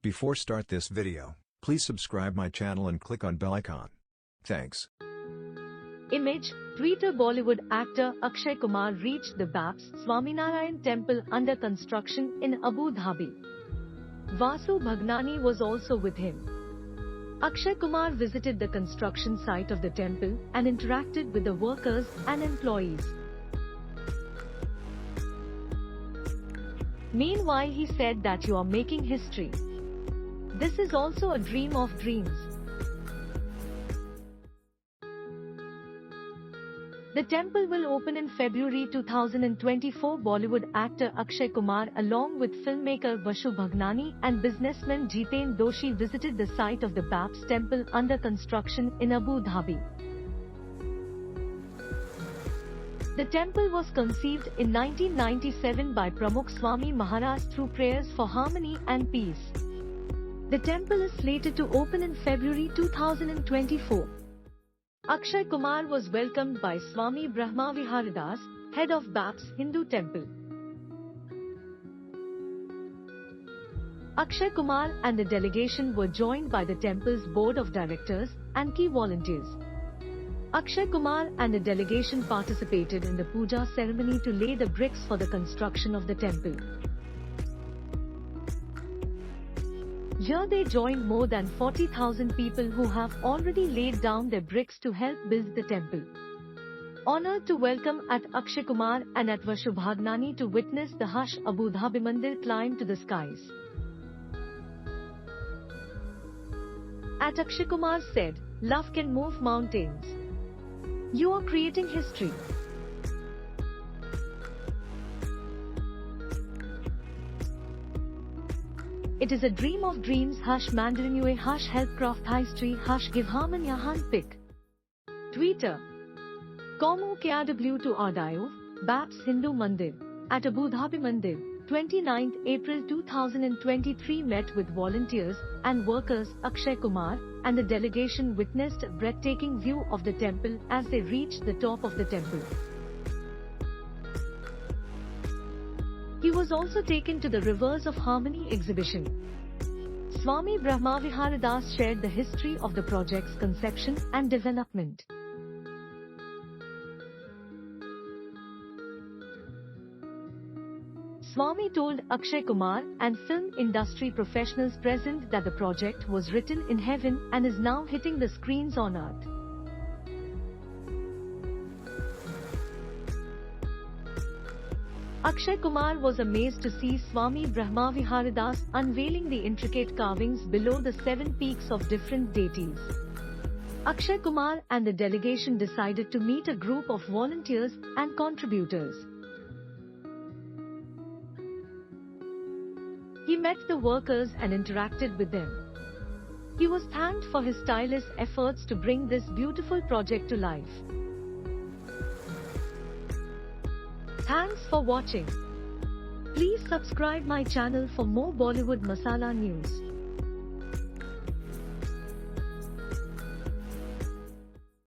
Before start this video, please subscribe my channel and click on bell icon. Thanks. Image, Twitter Bollywood actor Akshay Kumar reached the BAPS Swaminarayan temple under construction in Abu Dhabi. Vasu Bhagnani was also with him. Akshay Kumar visited the construction site of the temple and interacted with the workers and employees. Meanwhile, he said that you are making history. This is also a dream of dreams. The temple will open in February 2024. Bollywood actor Akshay Kumar along with filmmaker Vasu Bhagnani and businessman Jiten Doshi visited the site of the BAPS temple under construction in Abu Dhabi. The temple was conceived in 1997 by Pramukh Swami Maharaj through prayers for harmony and peace. The temple is slated to open in February 2024. Akshay Kumar was welcomed by Swami Brahmaviharidas, head of BAPS Hindu temple. Akshay Kumar and the delegation were joined by the temple's board of directors and key volunteers. Akshay Kumar and the delegation participated in the puja ceremony to lay the bricks for the construction of the temple. Here they joined more than 40,000 people who have already laid down their bricks to help build the temple. Honored to welcome at Akshay Kumar and at Vasu Bhagnani to witness the Hush Abu Dhabi Mandir climb to the skies. At Akshay Kumar said, "Love can move mountains. You are creating history." It is a dream of dreams. Hush Mandarinue Hush help craft history. Hush give harmony hand pick. Twitter. Komu KW to Ardayo, BAPS Hindu Mandir. At Abu Dhabi Mandir, 29th April 2023 met with volunteers and workers. Akshay Kumar and the delegation witnessed a breathtaking view of the temple as they reached the top of the temple. He was also taken to the Rivers of Harmony exhibition. Swami Brahmaviharidas shared the history of the project's conception and development. Swami told Akshay Kumar and film industry professionals present that the project was written in heaven and is now hitting the screens on earth. Akshay Kumar was amazed to see Swami Brahmaviharidas unveiling the intricate carvings below the 7 peaks of different deities. Akshay Kumar and the delegation decided to meet a group of volunteers and contributors. He met the workers and interacted with them. He was thanked for his tireless efforts to bring this beautiful project to life. Thanks for watching. Please subscribe my channel for more Bollywood Masala news.